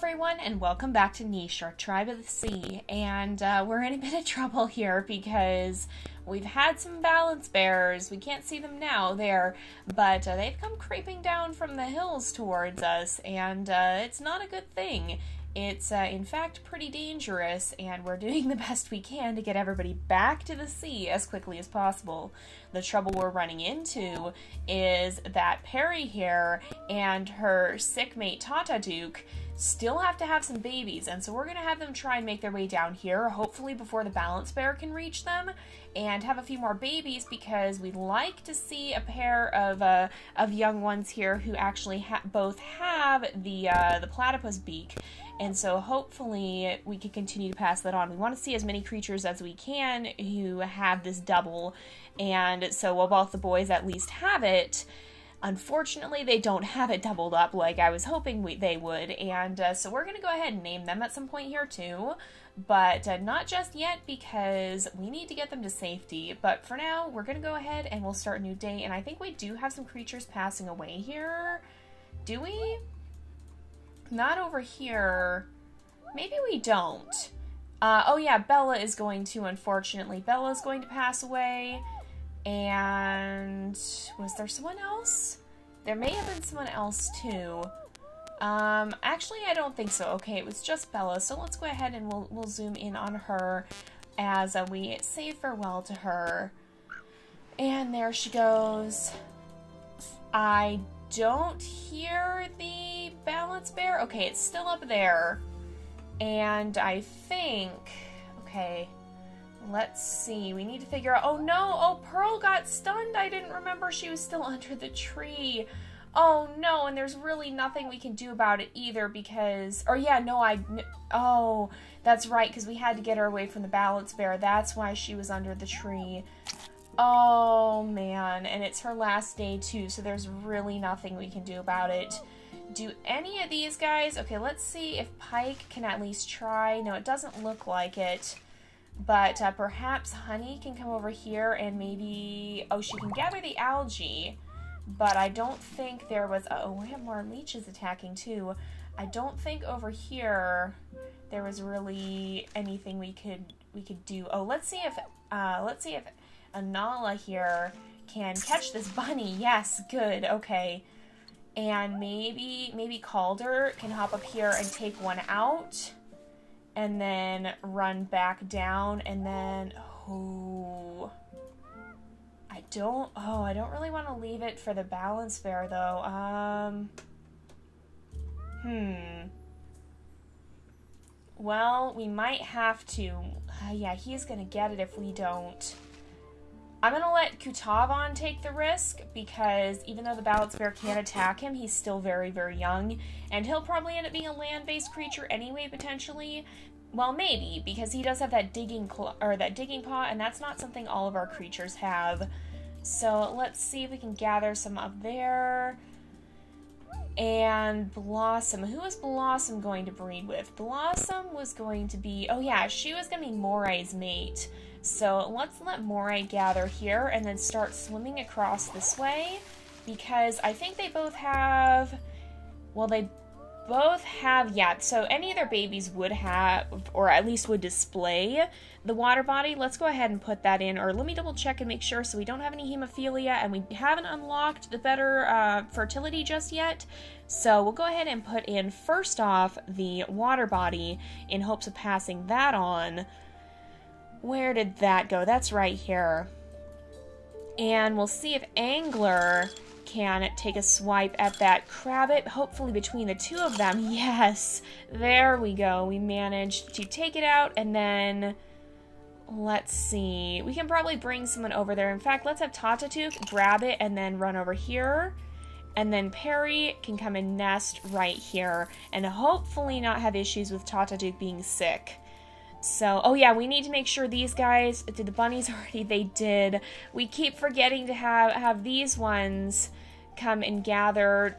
everyone, and welcome back to Niche, our Tribe of the Sea. And we're in a bit of trouble here because we've had some balance bears. We can't see them now there, but they've come creeping down from the hills towards us, and it's not a good thing. It's, in fact, pretty dangerous, and we're doing the best we can to get everybody back to the sea as quickly as possible. The trouble we're running into is that Perry here and her sick mate Tata Duke still have to have some babies, and so we're going to have them try and make their way down here, hopefully before the balance bear can reach them, and have a few more babies because we'd like to see a pair of young ones here who actually both have the platypus beak. And so hopefully we can continue to pass that on. We want to see as many creatures as we can who have this double. And so while both the boys at least have it, unfortunately they don't have it doubled up like I was hoping they would. And so we're going to go ahead and name them at some point here too. But not just yet because we need to get them to safety. But for now, we're going to go ahead and we'll start a new day. And I think we do have some creatures passing away here. Do we? Not over here. Maybe we don't. Oh yeah, Bella is going to, unfortunately. Bella's going to pass away. And was there someone else? There may have been someone else too. Actually I don't think so. Okay, it was just Bella. So let's go ahead and we'll zoom in on her as we say farewell to her. And there she goes. I don't hear the balance bear. Okay, it's still up there. And I think, okay, let's see. We need to figure out, oh no, oh, Pearl got stunned. I didn't remember she was still under the tree. Oh no, and there's really nothing we can do about it either because, or yeah, no, oh, that's right, because we had to get her away from the balance bear. That's why she was under the tree. Oh man, and it's her last day too, so there's really nothing we can do about it. Do any of these guys, okay, let's see if Pike can at least try. No, it doesn't look like it, but perhaps Honey can come over here and maybe, oh, she can gather the algae, but I don't think there was, oh, we have more leeches attacking too. I don't think over here there was really anything we could do. Oh, let's see if Anala here can catch this bunny. Yes, good, okay. And maybe Calder can hop up here and take one out. And then run back down and then, oh. I don't really want to leave it for the balance bear though. Well, we might have to. Yeah, he's gonna get it if we don't. I'm gonna let Kutavon take the risk because even though the balance bear can't attack him, he's still very, very young, and he'll probably end up being a land-based creature anyway, potentially. Well, maybe because he does have that digging paw, and that's not something all of our creatures have. So let's see if we can gather some up there. And Blossom. Who is Blossom going to breed with? Blossom was going to be, oh yeah, she was going to be Moray's mate. So let's let Moray gather here and then start swimming across this way because I think they both have, well, they both have, yeah, so any of their babies would have, or at least would display the water body. Let's go ahead and put that in, or let me double check and make sure so we don't have any hemophilia and we haven't unlocked the better fertility just yet. So we'll go ahead and put in first off the water body in hopes of passing that on. Where did that go? That's right here. And we'll see if Angler can take a swipe at that Crabbit, hopefully between the two of them. Yes, there we go. We managed to take it out, and then let's see. We can probably bring someone over there. In fact, let's have Tatatuk grab it and then run over here. And then Perry can come and nest right here and hopefully not have issues with Tatatuk being sick. So, oh yeah, we need to make sure these guys, did the bunnies already? They did. We keep forgetting to have these ones come and gather.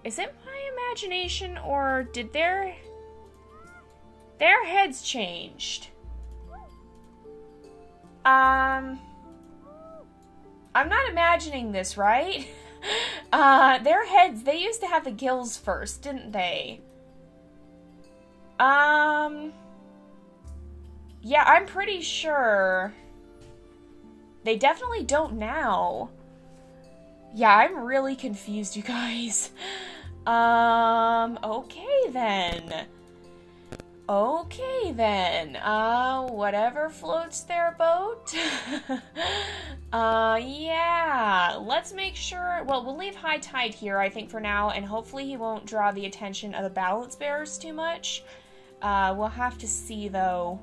Is it my imagination or did their heads changed? I'm not imagining this, right? Their heads, they used to have the gills first, didn't they? Yeah, I'm pretty sure they definitely don't now. Yeah, I'm really confused, you guys. Okay then. Okay then. Whatever floats their boat. Yeah. Let's make sure, well, we'll leave high tide here, I think, for now, and hopefully he won't draw the attention of the balance bearers too much. We'll have to see, though.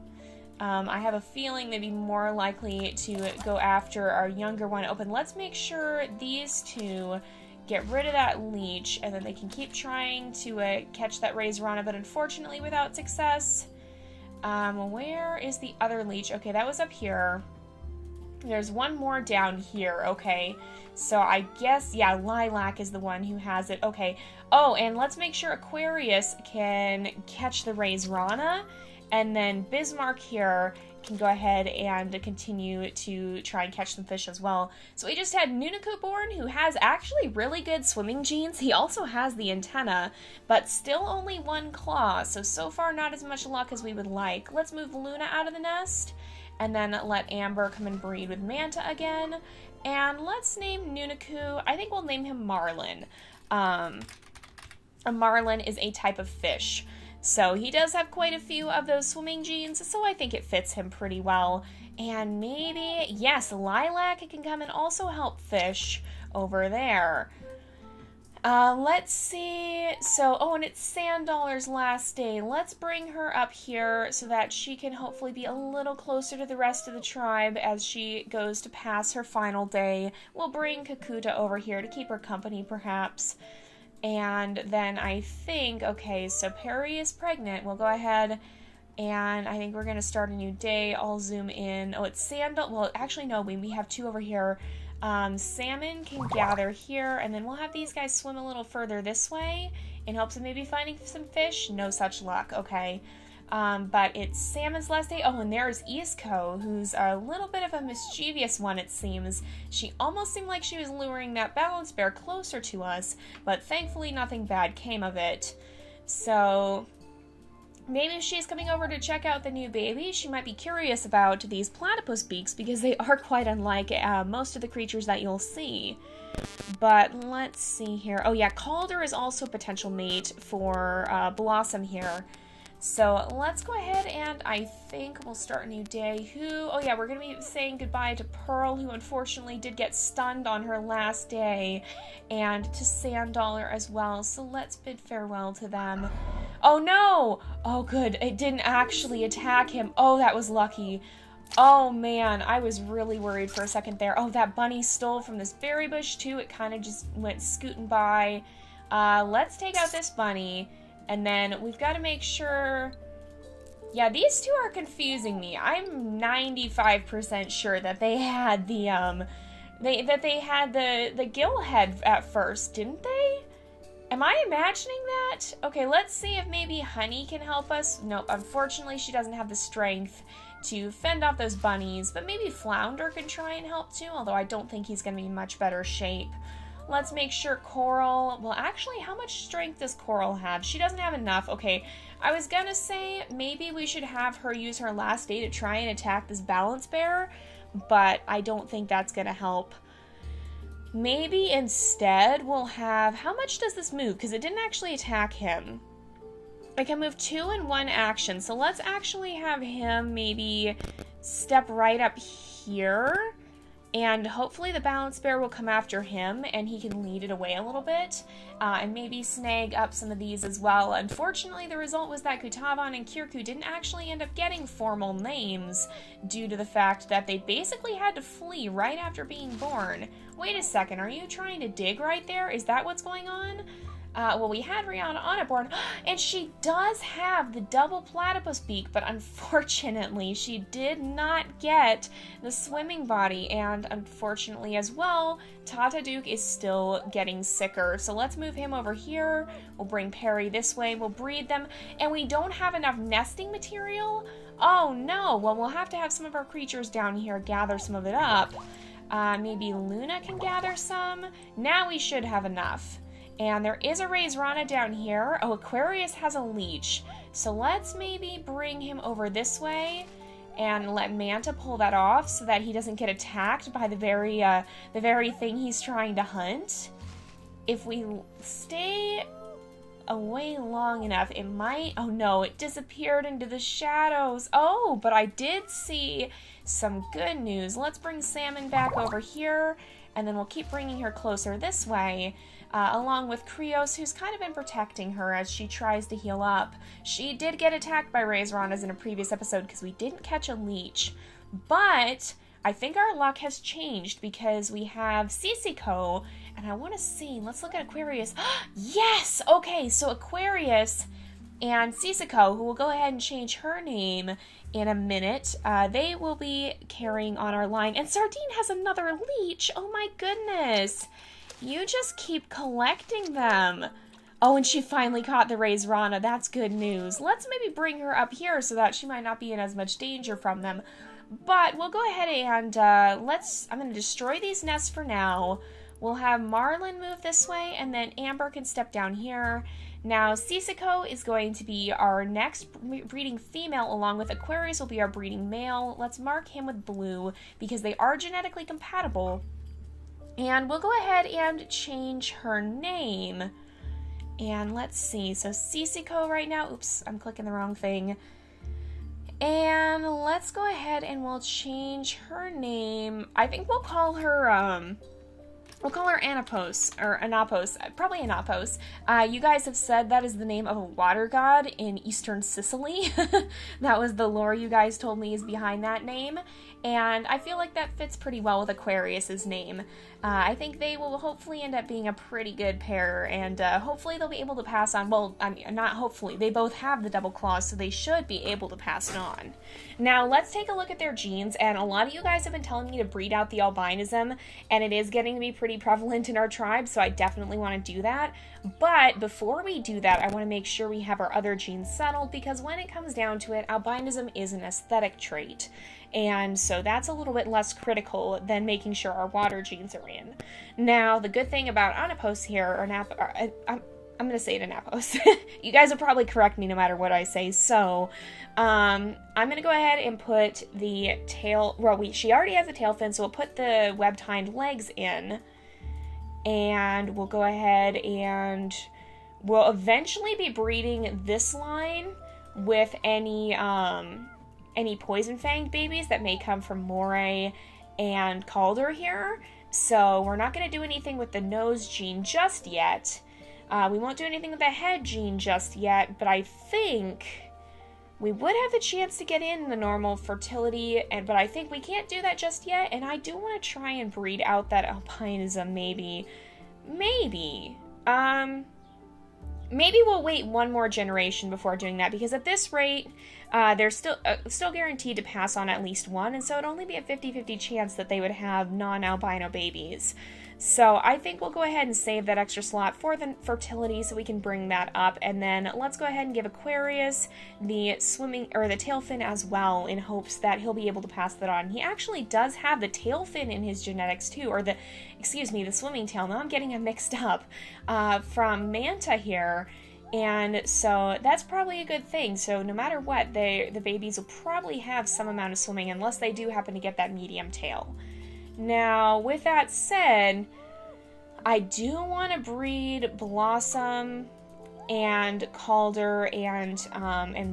I have a feeling they'd be more likely to go after our younger one open. Let's make sure these two get rid of that leech, and then they can keep trying to catch that Razorana, but unfortunately without success. Where is the other leech? Okay, that was up here. There's one more down here, okay. So I guess, yeah, Lilac is the one who has it. Okay. Oh, and let's make sure Aquarius can catch the Razorana, and then Bismarck here can go ahead and continue to try and catch some fish as well. So we just had Nunako born, who has actually really good swimming genes. He also has the antenna, but still only one claw, so far not as much luck as we would like. Let's move Luna out of the nest, and then let Amber come and breed with Manta again. And let's name Nunako, I think we'll name him Marlin. A marlin is a type of fish. So he does have quite a few of those swimming genes, so I think it fits him pretty well. And maybe, yes, Lilac can come and also help fish over there. Let's see. So, oh, and it's Sandollar's last day. Let's bring her up here so that she can hopefully be a little closer to the rest of the tribe as she goes to pass her final day. We'll bring Kakuta over here to keep her company, perhaps. And then I think, okay, so Perry is pregnant. We'll go ahead and I think we're going to start a new day. I'll zoom in. Oh, it's Sandal. Well, actually, no, we have two over here. Salmon can gather here, and then we'll have these guys swim a little further this way in hopes of maybe finding some fish. No such luck, okay. But it's Salmon's last day. Oh, and there's Isco, who's a little bit of a mischievous one, it seems. She almost seemed like she was luring that balance bear closer to us, but thankfully nothing bad came of it. So maybe if she's coming over to check out the new baby, she might be curious about these platypus beaks because they are quite unlike most of the creatures that you'll see. But let's see here. Oh yeah, Calder is also a potential mate for Blossom here. So let's go ahead and I think we'll start a new day. Oh yeah, we're going to be saying goodbye to Pearl, who unfortunately did get stunned on her last day, and to Sandollar as well. So let's bid farewell to them. Oh no! Oh good, it didn't actually attack him. Oh, that was lucky. Oh man, I was really worried for a second there. Oh, that bunny stole from this berry bush too. It kind of just went scooting by. Let's take out this bunny. And then we've got to make sure, yeah, these two are confusing me. I'm 95% sure that they had the, they had the gill head at first, didn't they? Am I imagining that? Okay, let's see if maybe Honey can help us. Nope, unfortunately she doesn't have the strength to fend off those bunnies, but maybe Flounder can try and help too, although I don't think he's going to be in much better shape. Let's make sure Coral, well actually how much strength does Coral have? She doesn't have enough. Okay, I was gonna say maybe we should have her use her last day to try and attack this balance bearer, but I don't think that's gonna help. Maybe instead we'll have, how much does this move? Because it didn't actually attack him. I can move 2 in 1 action, so let's actually have him maybe step right up here. And hopefully the balance bear will come after him and he can lead it away a little bit. And maybe snag up some of these as well. Unfortunately, the result was that Kutavan and Kirku didn't actually end up getting formal names due to the fact that they basically had to flee right after being born. Wait a second, are you trying to dig right there? Is that what's going on? Well, we had Rihanna on it born, and she does have the double platypus beak, but unfortunately, she did not get the swimming body, and unfortunately as well, Tata Duke is still getting sicker. So let's move him over here. We'll bring Perry this way. We'll breed them, and we don't have enough nesting material. Oh no, well, we'll have to have some of our creatures down here gather some of it up. Maybe Luna can gather some. Now we should have enough. And there is a Raisrana down here. Oh, Aquarius has a leech. So let's maybe bring him over this way and let Manta pull that off so that he doesn't get attacked by the very thing he's trying to hunt. If we stay away long enough, it might... Oh no, it disappeared into the shadows. Oh, but I did see some good news. Let's bring Salmon back over here, and then we'll keep bringing her closer this way, along with Krios, who's kind of been protecting her as she tries to heal up. She did get attacked by Raisranas in a previous episode because we didn't catch a leech, but I think our luck has changed because we have Sisiko, and I want to see, let's look at Aquarius. Yes! Okay, so Aquarius and Sisiko, who will go ahead and change her name in a minute, they will be carrying on our line. And Sardine has another leech! Oh my goodness! You just keep collecting them. Oh, and she finally caught the Raisrana. That's good news. Let's maybe bring her up here so that she might not be in as much danger from them. But we'll go ahead and I'm going to destroy these nests for now. We'll have Marlin move this way, and then Amber can step down here. Now, Sisiko is going to be our next breeding female, along with Aquarius will be our breeding male. Let's mark him with blue because they are genetically compatible. And we'll go ahead and change her name. And let's see. So Sisiko right now. Oops, I'm clicking the wrong thing. And let's go ahead and we'll change her name. I think we'll call her Anapos, or Anapos, probably Anapos. You guys have said that is the name of a water god in eastern Sicily. That was the lore you guys told me is behind that name. And I feel like that fits pretty well with Aquarius's name. I think they will hopefully end up being a pretty good pair, and hopefully they'll be able to pass on. Well, I mean, not hopefully. They both have the double claws, so they should be able to pass it on. Now, let's take a look at their genes, and a lot of you guys have been telling me to breed out the albinism, and it is getting to be pretty prevalent in our tribe, so I definitely want to do that. But before we do that, I want to make sure we have our other genes settled, because when it comes down to it, albinism is an aesthetic trait. And so that's a little bit less critical than making sure our water genes are in. Now, the good thing about Anapos here, or I'm going to say it Anapos. You guys will probably correct me no matter what I say. So, I'm going to go ahead and put the tail, well, she already has the tail fin, so we'll put the webbed hind legs in. And we'll go ahead and we'll eventually be breeding this line with any poison fanged babies that may come from Moray and Calder here. So we're not going to do anything with the nose gene just yet. We won't do anything with the head gene just yet, but I think we would have the chance to get in the normal fertility, but I think we can't do that just yet, and I do want to try and breed out that albinism maybe. Maybe we'll wait one more generation before doing that, because at this rate, they're still guaranteed to pass on at least one, and so it'd only be a 50-50 chance that they would have non-albino babies. So I think we'll go ahead and save that extra slot for the fertility so we can bring that up, and then let's go ahead and give Aquarius the swimming, or the tail fin as well, in hopes that he'll be able to pass that on. He actually does have the tail fin in his genetics too, or the swimming tail. Now I'm getting it mixed up, from Manta here. And so that's probably a good thing. So no matter what, the babies will probably have some amount of swimming, unless they do happen to get that medium tail. Now, with that said, I do want to breed Blossom and Calder and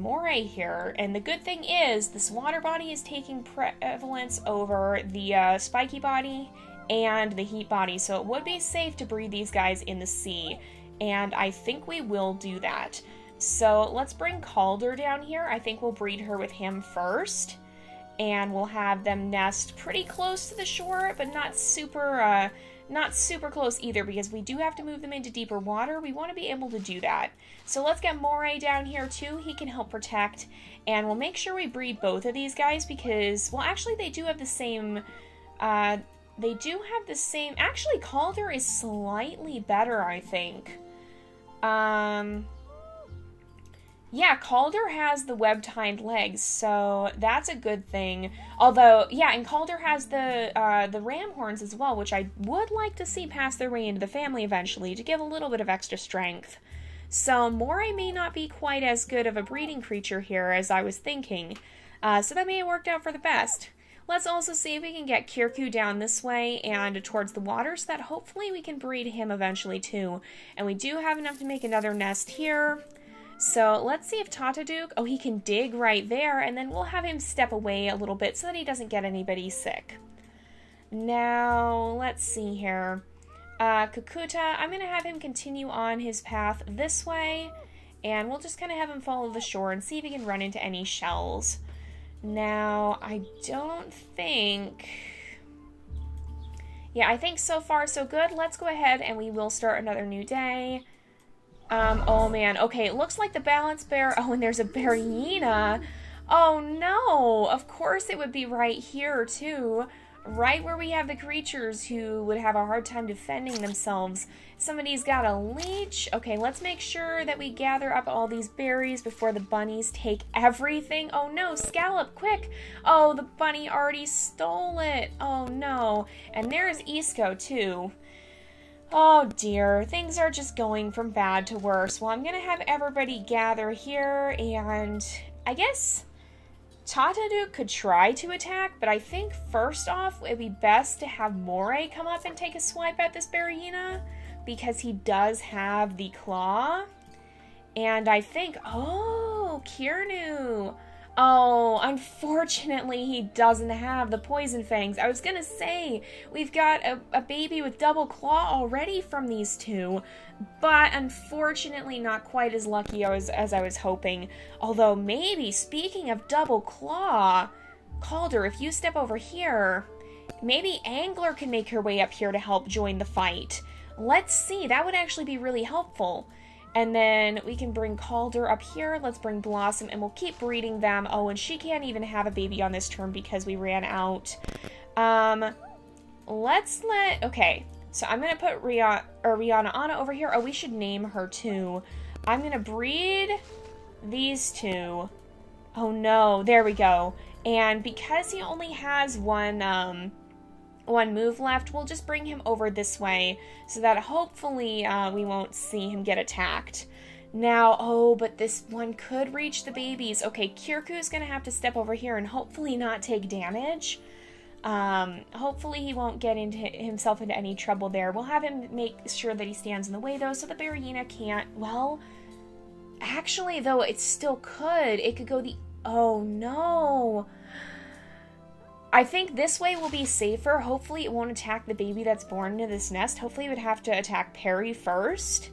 Moray here. And the good thing is, this water body is taking prevalence over the spiky body and the heat body. So it would be safe to breed these guys in the sea. And I think we will do that. So let's bring Calder down here. I think we'll breed her with him first. And we'll have them nest pretty close to the shore, but not super close either, because we do have to move them into deeper water. We want to be able to do that. So let's get Moray down here too. He can help protect. And we'll make sure we breed both of these guys because, well, actually they do have the same... Actually, Calder is slightly better, I think. Yeah, Calder has the webbed hind legs, so that's a good thing. Although, yeah, and Calder has the ram horns as well, which I would like to see pass their way into the family eventually to give a little bit of extra strength. So Moray may not be quite as good of a breeding creature here as I was thinking. So that may have worked out for the best. Let's also see if we can get Kirku down this way and towards the water so that hopefully we can breed him eventually too. And we do have enough to make another nest here. So let's see if Tataduke, oh, he can dig right there, and then we'll have him step away a little bit so that he doesn't get anybody sick. Now, let's see here. Kakuta, I'm going to have him continue on his path this way, and we'll just kind of have him follow the shore and see if he can run into any shells. Now, I don't think... Yeah, I think so far so good. Let's go ahead and we will start another new day. Oh man, okay, it looks like the balance bear, oh, and there's a bearina. Oh no, of course it would be right here too, right where we have the creatures who would have a hard time defending themselves. Somebody's got a leech. Okay, let's make sure that we gather up all these berries before the bunnies take everything. Oh no, Scallop, quick. Oh, the bunny already stole it. Oh no, and there's Isco too. Oh dear, things are just going from bad to worse. Well, I'm going to have everybody gather here, and I guess Tataduke could try to attack, but I think first off, it'd be best to have Moray come up and take a swipe at this bearina, because he does have the claw. And I think, oh, Kirnu. Oh, unfortunately, he doesn't have the poison fangs. I was gonna say, we've got a baby with double claw already from these two, but unfortunately not quite as lucky as I was hoping. Although maybe, speaking of double claw, Calder, if you step over here, maybe Angler can make her way up here to help join the fight. Let's see, that would actually be really helpful. And then we can bring Calder up here. Let's bring Blossom, and we'll keep breeding them. Oh, and she can't even have a baby on this turn because we ran out. Okay, so I'm going to put Rihanna Anna over here. Oh, we should name her too. I'm going to breed these two. Oh no, there we go. And because he only has one move left, we'll just bring him over this way so that hopefully we won't see him get attacked. Now, oh, but this one could reach the babies. Okay, Kirku's gonna have to step over here and hopefully not take damage. Hopefully he won't get himself into any trouble there. We'll have him make sure that he stands in the way though, so the bearina can't, well, actually though, it still could. It could go the, oh no. I think this way will be safer. Hopefully it won't attack the baby that's born into this nest. Hopefully it would have to attack Perry first,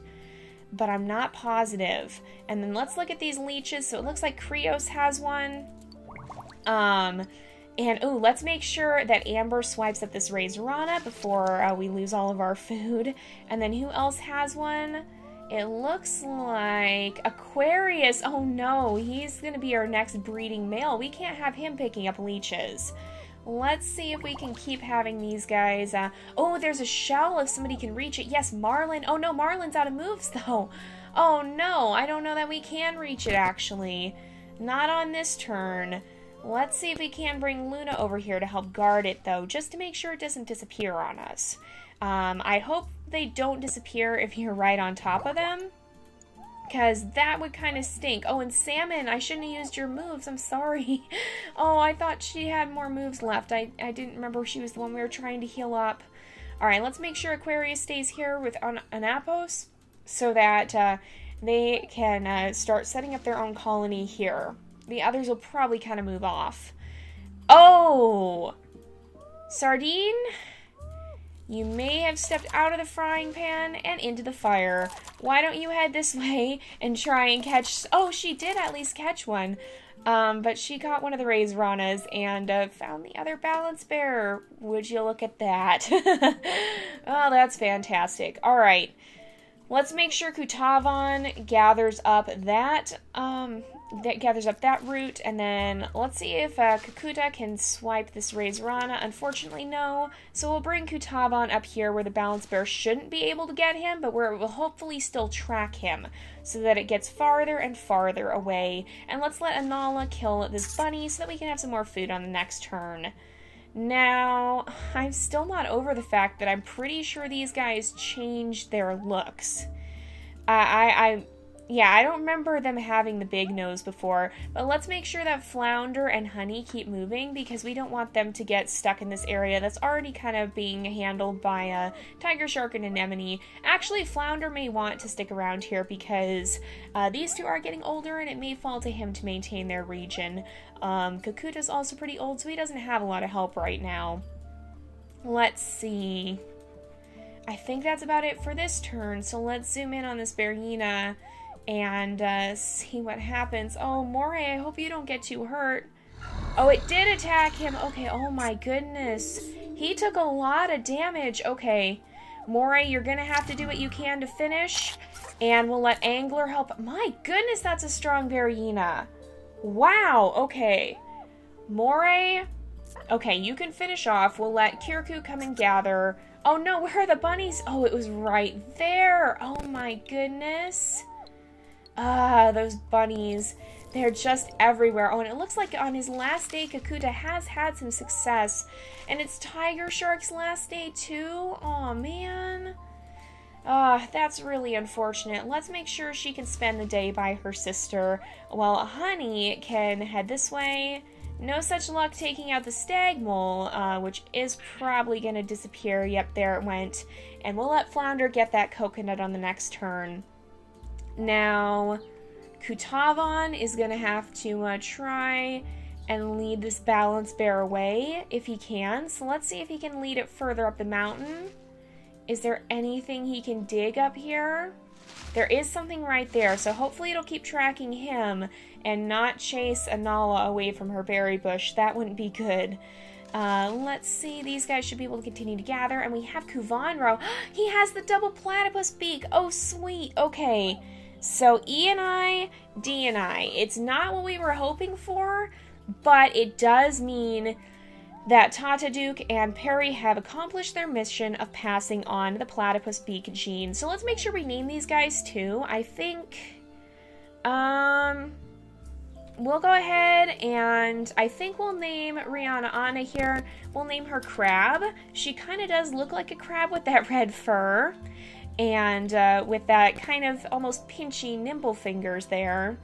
but I'm not positive. And then let's look at these leeches. So it looks like Krios has one. And ooh, let's make sure that Amber swipes at this Razorana before we lose all of our food. And then who else has one? It looks like Aquarius. Oh no, he's gonna be our next breeding male. We can't have him picking up leeches. Let's see if we can keep having these guys. Oh, there's a shell if somebody can reach it. Yes, Marlin. Oh no, Marlin's out of moves though. Oh no, I don't know that we can reach it actually. Not on this turn. Let's see if we can bring Luna over here to help guard it though, just to make sure it doesn't disappear on us. I hope they don't disappear if you're right on top of them, because that would kind of stink. Oh, and Salmon, I shouldn't have used your moves. I'm sorry. Oh, I thought she had more moves left. I didn't remember she was the one we were trying to heal up. All right, let's make sure Aquarius stays here with Anapos so that they can start setting up their own colony here. The others will probably kind of move off. Oh! Sardine? You may have stepped out of the frying pan and into the fire. Why don't you head this way and try and catch... Oh, she did at least catch one. But she caught one of the Razoranas and found the other balance bear. Would you look at that? Oh, that's fantastic. All right. Let's make sure Kutavan gathers up that that gathers up that root, and then let's see if Kakuta can swipe this Razorana. Unfortunately, no. So we'll bring Kutavan up here where the Balance Bear shouldn't be able to get him, but where it will hopefully still track him so that it gets farther and farther away. And let's let Anala kill this bunny so that we can have some more food on the next turn. Now, I'm still not over the fact that I'm pretty sure these guys changed their looks. Yeah, I don't remember them having the big nose before, but let's make sure that Flounder and Honey keep moving because we don't want them to get stuck in this area that's already kind of being handled by a Tiger Shark and Anemone. Actually, Flounder may want to stick around here because these two are getting older and it may fall to him to maintain their region. Kakuta's also pretty old, so he doesn't have a lot of help right now. Let's see. I think that's about it for this turn, so let's zoom in on this Berina and see what happens. Oh, Moray, I hope you don't get too hurt. Oh, it did attack him. Okay, oh my goodness. He took a lot of damage. Okay, Moray, you're gonna have to do what you can to finish, and we'll let Angler help. My goodness, that's a strong Berina. Wow, okay. Moray, okay, you can finish off. We'll let Kirikou come and gather. Oh no, where are the bunnies? Oh, it was right there. Oh my goodness. Ah, those bunnies. They're just everywhere. Oh, and it looks like on his last day, Kakuta has had some success. And it's Tiger Shark's last day too? Oh man. That's really unfortunate. Let's make sure she can spend the day by her sister, while Honey can head this way. No such luck taking out the stag mole, which is probably going to disappear. Yep, there it went. And we'll let Flounder get that coconut on the next turn. Now, Kutavan is going to have to try and lead this Balance Bear away if he can. So let's see if he can lead it further up the mountain. Is there anything he can dig up here? There is something right there, so hopefully it'll keep tracking him and not chase Anala away from her berry bush. That wouldn't be good. Let's see, these guys should be able to continue to gather, and we have Kuvanro. He has the double platypus beak. Oh, sweet. Okay, so E and I, D and I. It's not what we were hoping for, but it does mean that Tata Duke and Perry have accomplished their mission of passing on the platypus beak gene. So let's make sure we name these guys too. I think, we'll go ahead and I think we'll name Rihanna Anna here. We'll name her Crab. She kind of does look like a crab with that red fur and with that kind of almost pinchy nimble fingers there.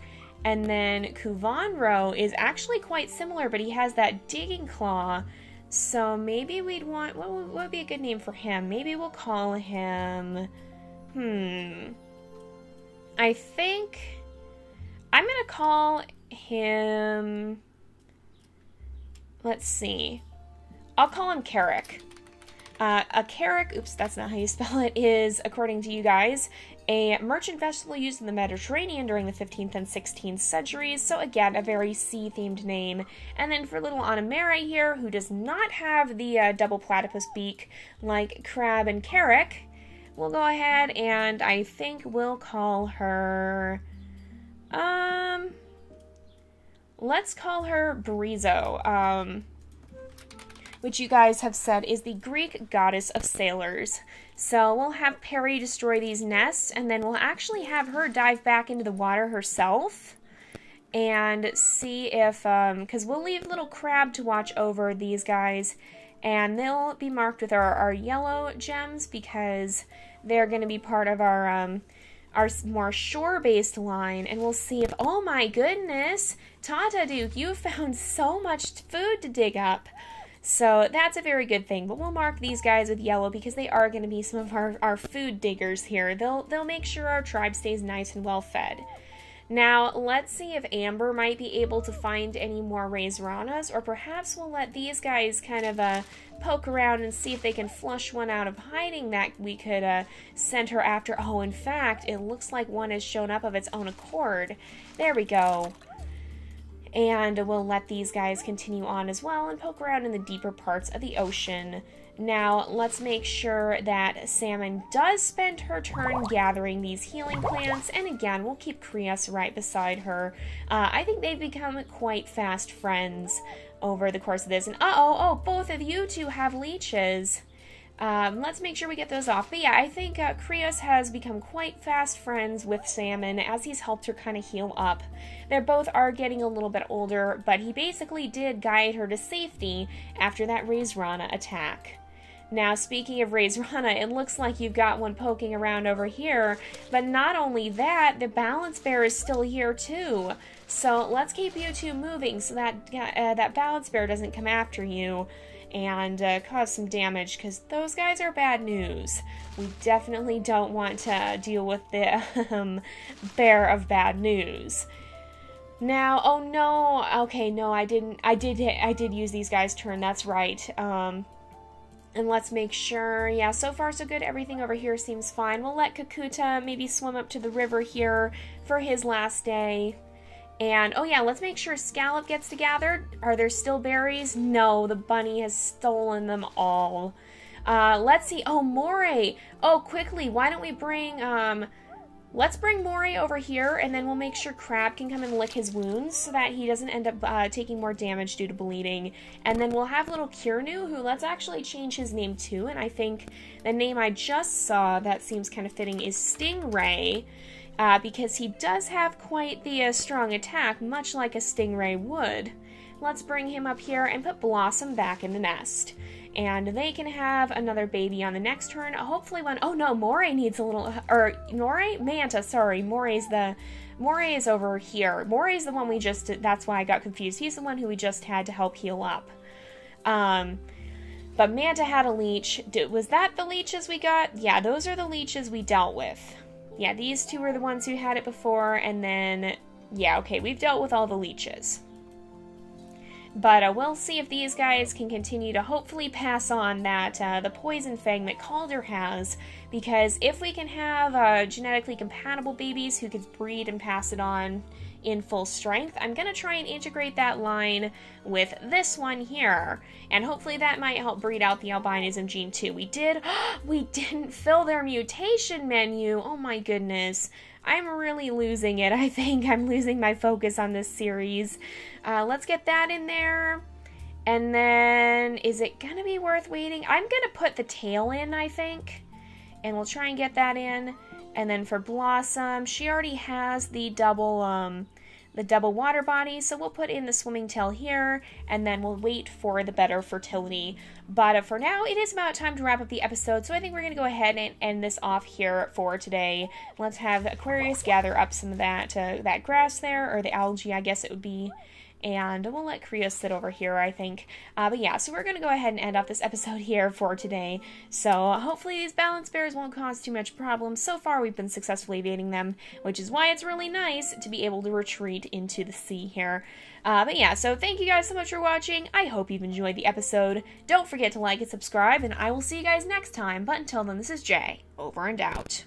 And then Kuvanro is actually quite similar, but he has that digging claw. So maybe we'd want, what would be a good name for him? Maybe we'll call him, I think I'm going to call him, let's see. I'll call him Carrick. A carrack, oops, that's not how you spell it, is, according to you guys, a merchant vessel used in the Mediterranean during the 15th and 16th centuries, so again, a very sea-themed name. And then for little Anamere here, who does not have the double platypus beak like Crab and Carrick, we'll go ahead and I think we'll call her, let's call her Brizo, which you guys have said is the Greek goddess of sailors. So we'll have Perry destroy these nests, and then we'll actually have her dive back into the water herself and see if, because we'll leave little Crab to watch over these guys, and they'll be marked with our yellow gems because they're going to be part of our more shore-based line, and we'll see if, oh my goodness, Tata Duke, you found so much food to dig up. So that's a very good thing, but we'll mark these guys with yellow because they are going to be some of our food diggers here. They'll make sure our tribe stays nice and well fed. Now, let's see if Amber might be able to find any more Razranas, or perhaps we'll let these guys kind of poke around and see if they can flush one out of hiding that we could send her after. Oh, in fact, it looks like one has shown up of its own accord. There we go. And we'll let these guys continue on as well and poke around in the deeper parts of the ocean. Now, let's make sure that Salmon does spend her turn gathering these healing plants, and again, we'll keep Krios right beside her. I think they've become quite fast friends over the course of this, and both of you two have leeches. Let's make sure we get those off. But yeah, I think Krios has become quite fast friends with Salmon as he's helped her kind of heal up. They both are getting a little bit older, but he basically did guide her to safety after that Rana attack. Now, speaking of Rana, it looks like you've got one poking around over here, but not only that, the balance bear is still here too. So let's keep you two moving so that that balance bear doesn't come after you and cause some damage, because those guys are bad news. We definitely don't want to deal with the bear of bad news. Now, oh no, okay, no, I did use these guys' turn, that's right. And let's make sure, yeah, so far so good, everything over here seems fine. We'll let Kakuta maybe swim up to the river here for his last day. And, oh yeah, let's make sure Scallop gets to gather. Are there still berries? No, the bunny has stolen them all. Let's see, oh, Moray. Oh, quickly, why don't we bring, let's bring Moray over here, and then we'll make sure Crab can come and lick his wounds so that he doesn't end up taking more damage due to bleeding. And then we'll have little Kirnu, who let's actually change his name too, and I think the name I just saw that seems kind of fitting is Stingray. Because he does have quite the strong attack, much like a stingray would. Let's bring him up here and put Blossom back in the nest. And they can have another baby on the next turn. Hopefully one... Oh no, Moray needs a little... Or, Moray? Manta, sorry. Moray is over here. Moray's the one we just... That's why I got confused. He's the one who we just had to help heal up. But Manta had a leech. Was that the leeches we got? Yeah, those are the leeches we dealt with. Yeah, these two were the ones who had it before, and then, yeah, okay, we've dealt with all the leeches. But we'll see if these guys can continue to hopefully pass on that, the poison fang that Calder has, because if we can have genetically compatible babies who could breed and pass it on in full strength, I'm going to try and integrate that line with this one here, and hopefully that might help breed out the albinism gene too. We didn't fill their mutation menu. Oh my goodness. I'm really losing it. I think I'm losing my focus on this series. Let's get that in there. And then, is it going to be worth waiting? I'm going to put the tail in, I think. And we'll try and get that in. And then for Blossom, she already has the double water body, so we'll put in the swimming tail here, and then we'll wait for the better fertility. But for now, it is about time to wrap up the episode, so I think we're going to go ahead and end this off here for today. Let's have Aquarius gather up some of that grass there, or the algae, I guess it would be. And we'll let Krios sit over here, I think. But yeah, so we're going to go ahead and end off this episode here for today. So hopefully these balance bears won't cause too much problems. So far, we've been successfully evading them, which is why it's really nice to be able to retreat into the sea here. But yeah, so thank you guys so much for watching. I hope you've enjoyed the episode. Don't forget to like and subscribe, and I will see you guys next time. But until then, this is Jay, over and out.